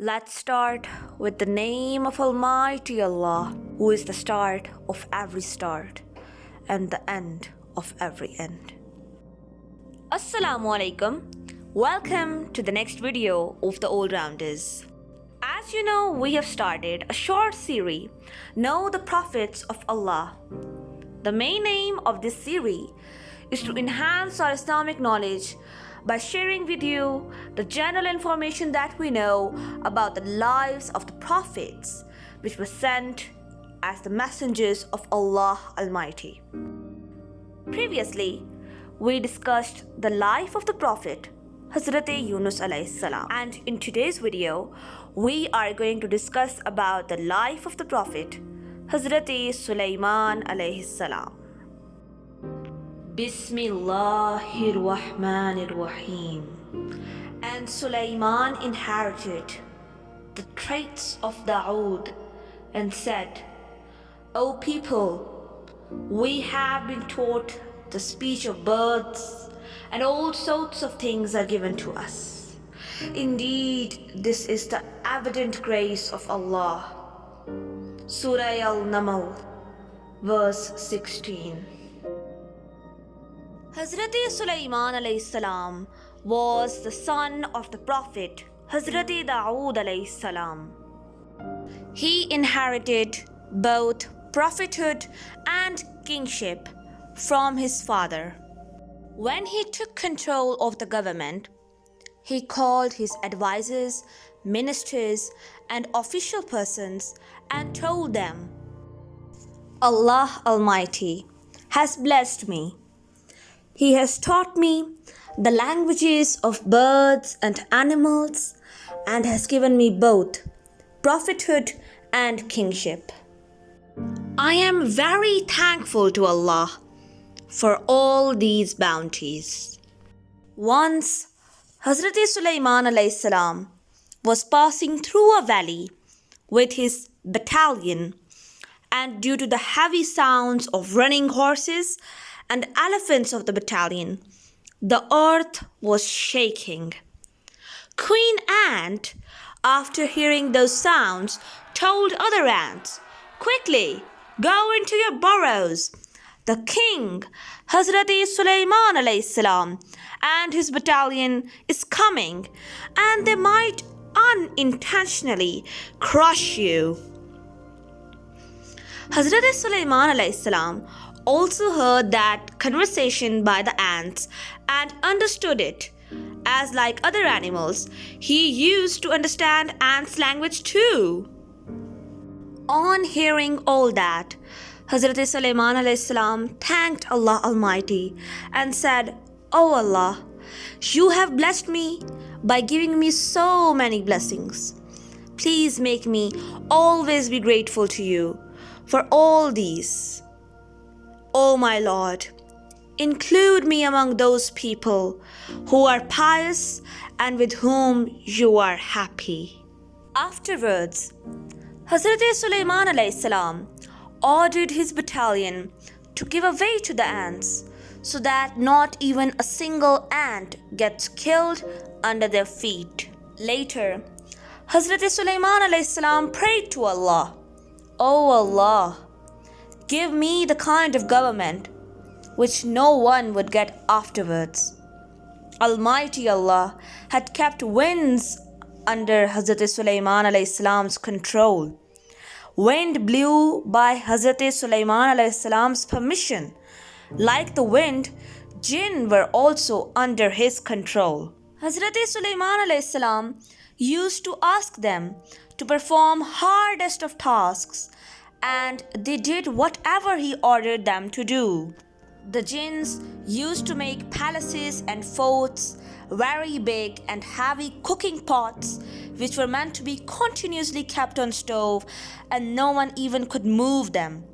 Let's start with the name of Almighty Allah, who is the start of every start and the end of every end. Assalamu alaikum. Welcome to the next video of the All-Rounders. As you know, we have started a short series, Know the Prophets of Allah. The main aim of this series is to enhance our Islamic knowledge by sharing with you the general information that we know about the lives of the prophets which were sent as the messengers of Allah Almighty. Previously, we discussed the life of the prophet Hazrat Yunus alayhi salam, and in today's video we are going to discuss about the life of the prophet Hazrat Sulaiman alayhi salam. Bismillahir Rahmanir Rahim. And Sulaiman inherited the traits of Dawood and said, O people, we have been taught the speech of birds and all sorts of things are given to us. Indeed, this is the evident grace of Allah. Surah Al-Naml, verse 16. Hazrat Sulaiman alayhi salam was the son of the prophet Hazrat Dawood alayhi salam. He inherited both prophethood and kingship from his father. When he took control of the government, he called his advisors, ministers, and official persons and told them, Allah Almighty has blessed me. He has taught me the languages of birds and animals and has given me both prophethood and kingship. I am very thankful to Allah for all these bounties. Once, Hazrat Sulaiman alayhi salam was passing through a valley with his battalion, and due to the heavy sounds of running horses and elephants of the battalion, the earth was shaking. Queen Ant, after hearing those sounds, told other ants, Quickly, go into your burrows. The king, Hazrat Sulaiman alayhi salam, and his battalion is coming, and they might unintentionally crush you. Hazrat Sulaiman alayhi salam also heard that conversation by the ants and understood it. As like other animals, he used to understand ants' language too. On hearing all that, Hazrat Sulaiman alayhi salam thanked Allah Almighty and said, O Allah, you have blessed me by giving me so many blessings. Please make me always be grateful to you for all these. O my Lord, include me among those people who are pious and with whom you are happy. Afterwards, Hazrat Sulaiman alayhi salam ordered his battalion to give way to the ants so that not even a single ant gets killed under their feet. Later, Hazrat Sulaiman alayhi salam prayed to Allah, O Allah, give me the kind of government which no one would get afterwards. Almighty Allah had kept winds under Hazrat Sulaiman alayhi salam's control. Wind blew by Hazrat Sulaiman alayhi salam's permission. Like the wind, jinn were also under his control. Hazrat Sulaiman alayhi salam used to ask them to perform hardest of tasks, and they did whatever he ordered them to do. The jinns used to make palaces and forts, very big and heavy cooking pots, which were meant to be continuously kept on stove, and no one even could move them.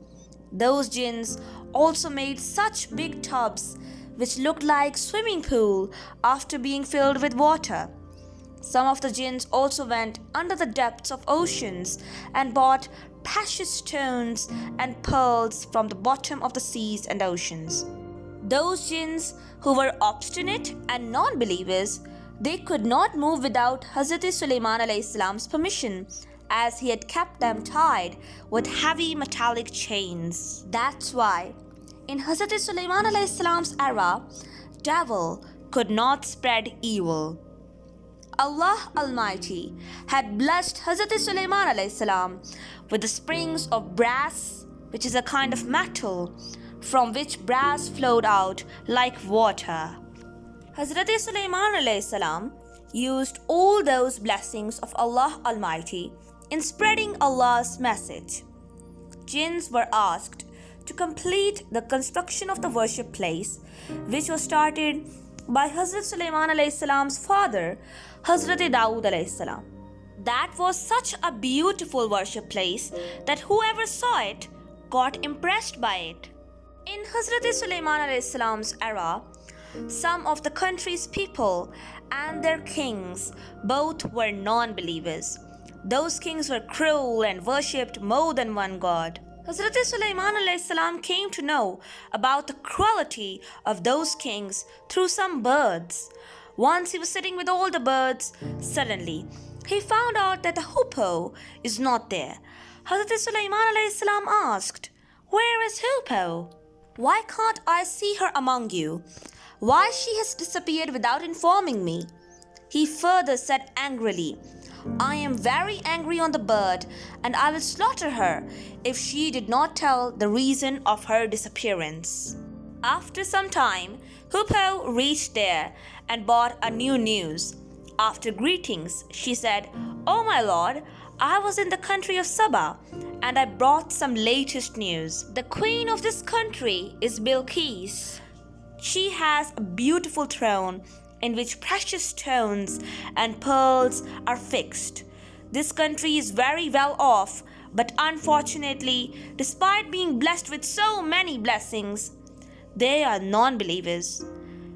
Those jinns also made such big tubs, which looked like swimming pool after being filled with water. Some of the jinns also went under the depths of oceans and bought precious stones and pearls from the bottom of the seas and oceans. Those jinns who were obstinate and non-believers They could not move without Hazrat Sulaiman alayhi salam's permission, as he had kept them tied with heavy metallic chains. That's why, in Hazrat Sulaiman alayhi salam's era, devil could not spread evil. Allah Almighty had blessed Hazrat Sulaiman alayhi salam with the springs of brass, which is a kind of metal from which brass flowed out like water. Hazrat Sulaiman alayhi salam used all those blessings of Allah Almighty in spreading Allah's message. Jinns were asked to complete the construction of the worship place, which was started by Hazrat Sulaiman alayhi salam's father, Hazrat Dawood alayhi salam. That was such a beautiful worship place that whoever saw it got impressed by it. In Hazrat Sulaiman alayhi salam's era, some of the country's people and their kings both were non-believers. Those kings were cruel and worshipped more than one god. Hazrat Sulaiman alayhi salam came to know about the cruelty of those kings through some birds. Once he was sitting with all the birds. Suddenly, he found out that the hoopoe is not there. Hazrat Sulaiman alayhi salam asked, "Where is hoopoe? Why can't I see her among you? Why she has disappeared without informing me?" He further said angrily, "I am very angry on the bird, and I will slaughter her if she did not tell the reason of her disappearance." After some time, Hoopoe reached there and brought a new news. After greetings, she said, "Oh my lord, I was in the country of Saba, and I brought some latest news. The queen of this country is Bilqis. She has a beautiful throne in which precious stones and pearls are fixed. This country is very well off, but unfortunately, despite being blessed with so many blessings, they are non-believers.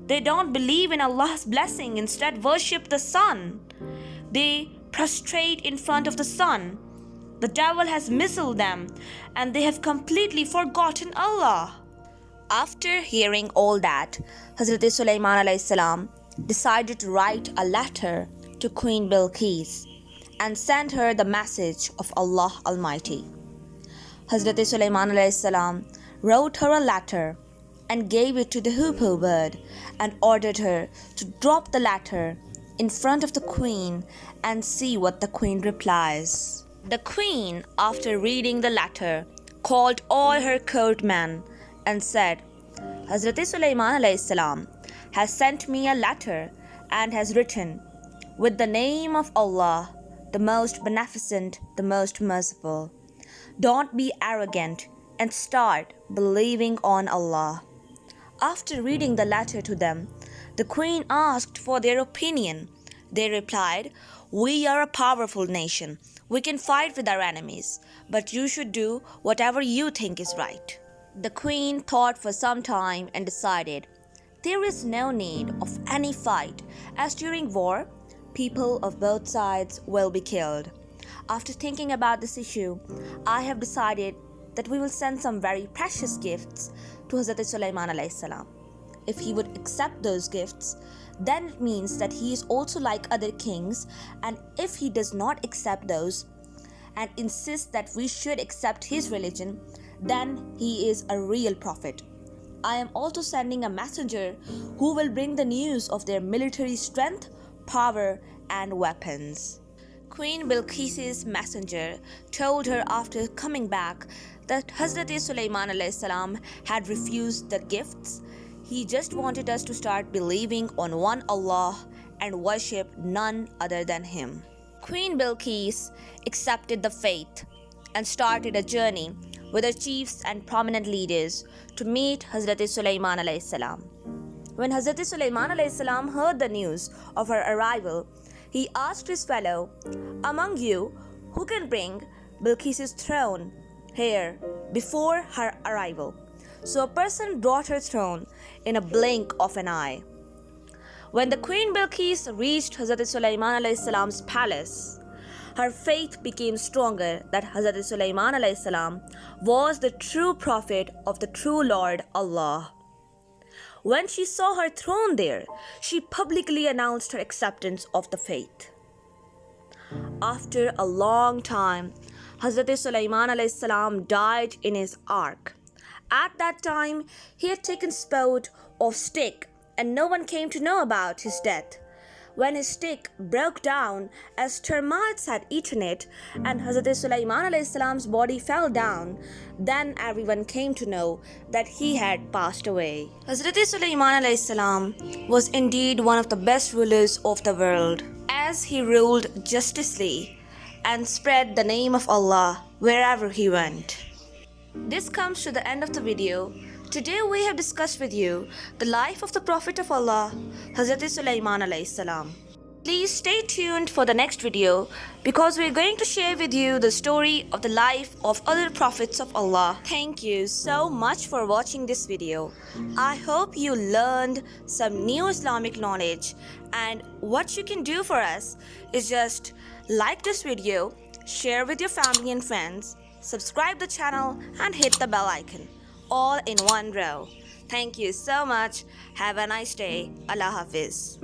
They don't believe in Allah's blessing, instead worship the sun. They prostrate in front of the sun. The devil has misled them, and they have completely forgotten Allah." After hearing all that, Hazrat Sulaiman alayhi salam decided to write a letter to Queen Bilqis and send her the message of Allah Almighty. Hazrat Sulaiman alayhi salam wrote her a letter and gave it to the hoopoe bird and ordered her to drop the letter in front of the queen and see what the queen replies. The queen, after reading the letter, called all her courtmen and said, "Hazrat Sulaiman alayhi salam has sent me a letter and has written, 'With the name of Allah, the most beneficent, the most merciful. Don't be arrogant and start believing on Allah.'" After reading the letter to them, the queen asked for their opinion. They replied, "We are a powerful nation. We can fight with our enemies, but you should do whatever you think is right." The queen thought for some time and decided, "There is no need of any fight, as during war, people of both sides will be killed. After thinking about this issue, I have decided that we will send some very precious gifts to Hazrat Sulaiman alayhi salam. If he would accept those gifts, then it means that he is also like other kings, and if he does not accept those and insists that we should accept his religion, then he is a real prophet. I am also sending a messenger who will bring the news of their military strength, power, and weapons." Queen Bilqis's messenger told her after coming back that Hazrat Sulaiman alayhi salam had refused the gifts. He just wanted us to start believing on one Allah and worship none other than Him. Queen Bilqis accepted the faith and started a journey with her chiefs and prominent leaders to meet Hazrat Sulaiman alayhi salam. When Hazrat Sulaiman alayhi salam heard the news of her arrival, he asked his fellow, "Among you, who can bring Bilqis's throne here before her arrival?" So a person brought her throne in a blink of an eye. When the Queen Bilqis reached Hazrat Sulaiman alayhi salam's palace, her faith became stronger that Hazrat Sulaiman alayhi salam was the true prophet of the true Lord Allah. When she saw her throne there, she publicly announced her acceptance of the faith. After a long time, Hazrat Sulaiman alayhi salam died in his ark. At that time, he had taken sport of stick, and no one came to know about his death. When his stick broke down as termites had eaten it, and Hazrat Sulaiman alayhi salam's body fell down, then everyone came to know that he had passed away. Hazrat Sulaiman alayhi salam was indeed one of the best rulers of the world, as he ruled justly and spread the name of Allah wherever he went. This comes to the end of the video. Today we have discussed with you the life of the Prophet of Allah, Hazrat Sulaiman alayhi salam. Please stay tuned for the next video because we are going to share with you the story of the life of other prophets of Allah. Thank you so much for watching this video. I hope you learned some new Islamic knowledge, and what you can do for us is just like this video, share with your family and friends, subscribe the channel and hit the bell icon, all in one row. Thank you so much. Have a nice day. Allah Hafiz.